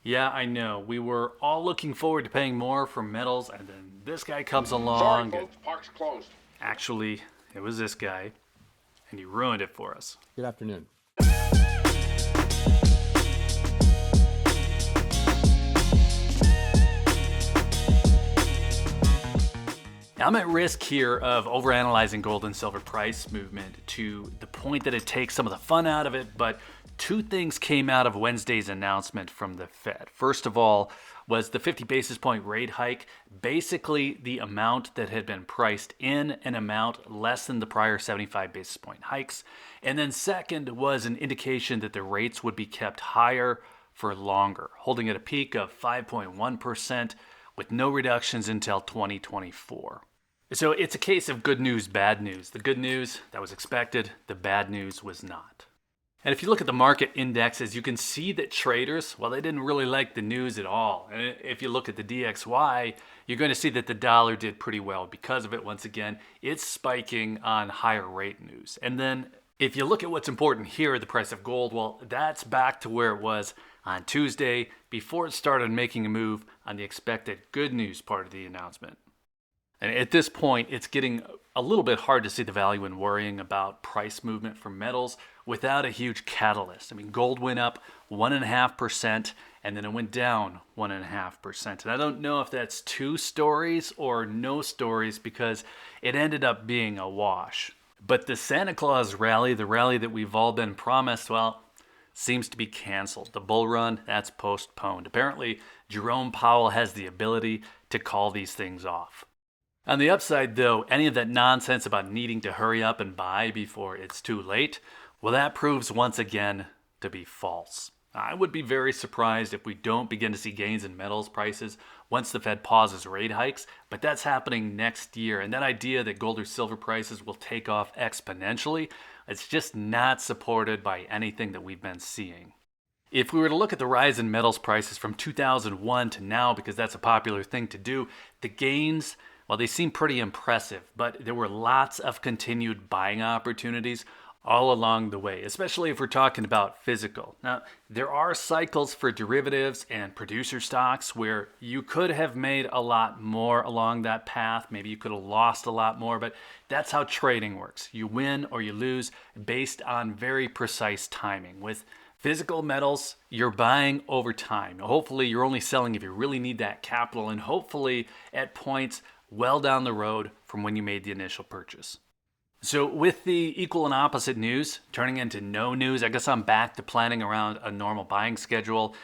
Yeah, I know. We were all looking forward to paying more for metals, and then this guy comes Sorry, along, and folks, park's closed. actually, it was this guy, and he ruined it for us. Good afternoon. I'm at risk here of overanalyzing gold and silver price movement to the point that it takes some of the fun out of it, but two things came out of Wednesday's announcement from the Fed. First of all, was the 50 basis point rate hike, basically the amount that had been priced in, an amount less than the prior 75 basis point hikes. And then second was an indication that the rates would be kept higher for longer, holding at a peak of 5.1% with no reductions until 2024. So it's a case of good news, bad news. The good news, that was expected. The bad news was not. And if you look at the market indexes, you can see that traders, well, they didn't really like the news at all. And if you look at the DXY, you're going to see that the dollar did pretty well because of it. Once again, it's spiking on higher rate news. And then if you look at what's important here, the price of gold, well, that's back to where it was on Tuesday before it started making a move on the expected good news part of the announcement. And at this point, it's getting a little bit hard to see the value in worrying about price movement for metals without a huge catalyst. I mean, gold went up 1.5% and then it went down 1.5%. And I don't know if that's two stories or no stories because it ended up being a wash. But the Santa Claus rally, the rally that we've all been promised, well, seems to be canceled. The bull run, that's postponed. Apparently, Jerome Powell has the ability to call these things off. On the upside, though, any of that nonsense about needing to hurry up and buy before it's too late, well, that proves once again to be false. I would be very surprised if we don't begin to see gains in metals prices once the Fed pauses rate hikes, but that's happening next year. And that idea that gold or silver prices will take off exponentially, it's just not supported by anything that we've been seeing. If we were to look at the rise in metals prices from 2001 to now, because that's a popular thing to do, the gains, well, they seem pretty impressive, but there were lots of continued buying opportunities all along the way, especially if we're talking about physical. Now, there are cycles for derivatives and producer stocks where you could have made a lot more along that path. Maybe you could have lost a lot more, but that's how trading works. You win or you lose based on very precise timing. With physical metals, you're buying over time. Hopefully, you're only selling if you really need that capital, and hopefully at points well down the road from when you made the initial purchase. So with the equal and opposite news turning into no news, I guess I'm back to planning around a normal buying schedule.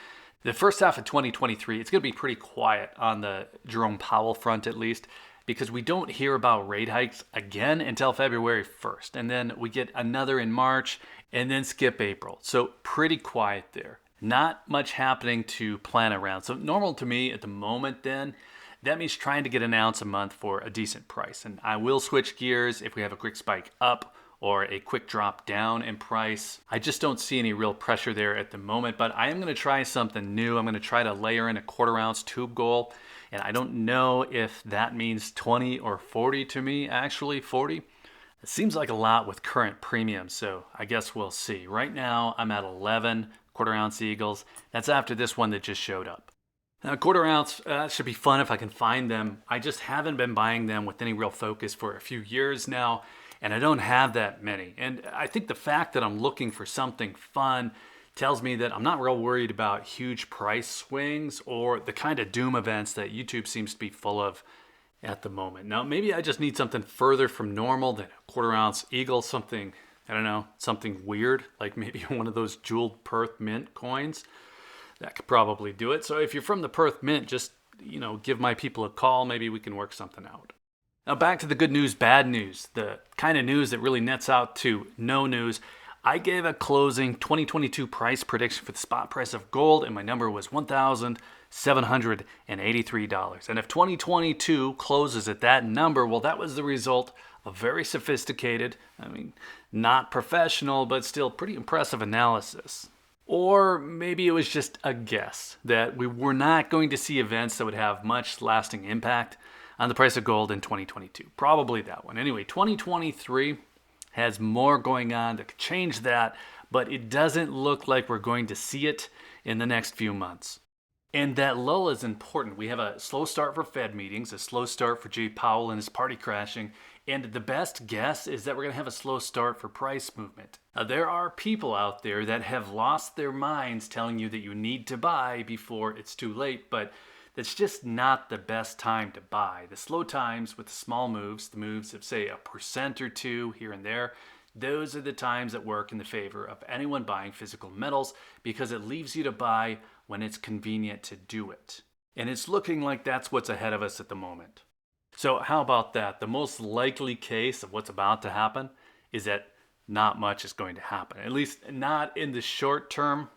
The first half of 2023, it's going to be pretty quiet on the Jerome Powell front at least, because we don't hear about rate hikes again until February 1st. And then we get another in March and then skip April. So pretty quiet there. Not much happening to plan around. So normal to me at the moment then, that means trying to get an ounce a month for a decent price. And I will switch gears if we have a quick spike up or a quick drop down in price. I just don't see any real pressure there at the moment, but I am going to try something new. I'm going to try to layer in a 1/4 ounce tube gold. And I don't know if that means 20 or 40 to me, actually 40. It seems like a lot with current premiums, so I guess we'll see. Right now, I'm at 11 1/4 ounce eagles. That's after this one that just showed up. Now, 1/4 ounce should be fun if I can find them. I just haven't been buying them with any real focus for a few years now, and I don't have that many. And I think the fact that I'm looking for something fun tells me that I'm not real worried about huge price swings or the kind of doom events that YouTube seems to be full of at the moment. Now, maybe I just need something further from normal than a 1/4 ounce eagle, something, I don't know, something weird, like maybe one of those jeweled Perth Mint coins. That could probably do it. So if you're from the Perth Mint, just, give my people a call. Maybe we can work something out. Now back to the good news, bad news, the kind of news that really nets out to no news. I gave a closing 2022 price prediction for the spot price of gold, and my number was $1,783. And if 2022 closes at that number, well, that was the result of very sophisticated, not professional, but still pretty impressive analysis. Or maybe it was just a guess that we were not going to see events that would have much lasting impact on the price of gold in 2022. Probably that one. Anyway, 2023 has more going on that could change that, but it doesn't look like we're going to see it in the next few months. And that lull is important. We have a slow start for Fed meetings, a slow start for Jay Powell and his party crashing, and the best guess is that we're going to have a slow start for price movement. Now, there are people out there that have lost their minds telling you that you need to buy before it's too late, but that's just not the best time to buy. The slow times with the small moves, the moves of say 1% or 2% here and there, those are the times that work in the favor of anyone buying physical metals because it leaves you to buy when it's convenient to do it. And it's looking like that's what's ahead of us at the moment. So how about that? The most likely case of what's about to happen is that not much is going to happen, at least not in the short term.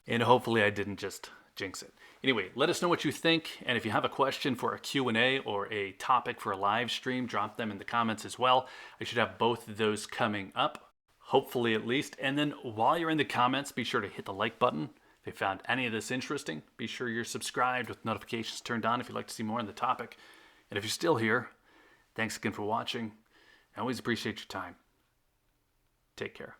And hopefully I didn't just jinx it. Anyway, let us know what you think. And if you have a question for a Q&A or a topic for a live stream, drop them in the comments as well. I should have both of those coming up, hopefully at least. And then while you're in the comments, be sure to hit the like button. If you found any of this interesting, be sure you're subscribed with notifications turned on if you'd like to see more on the topic. And if you're still here, thanks again for watching. I always appreciate your time. Take care.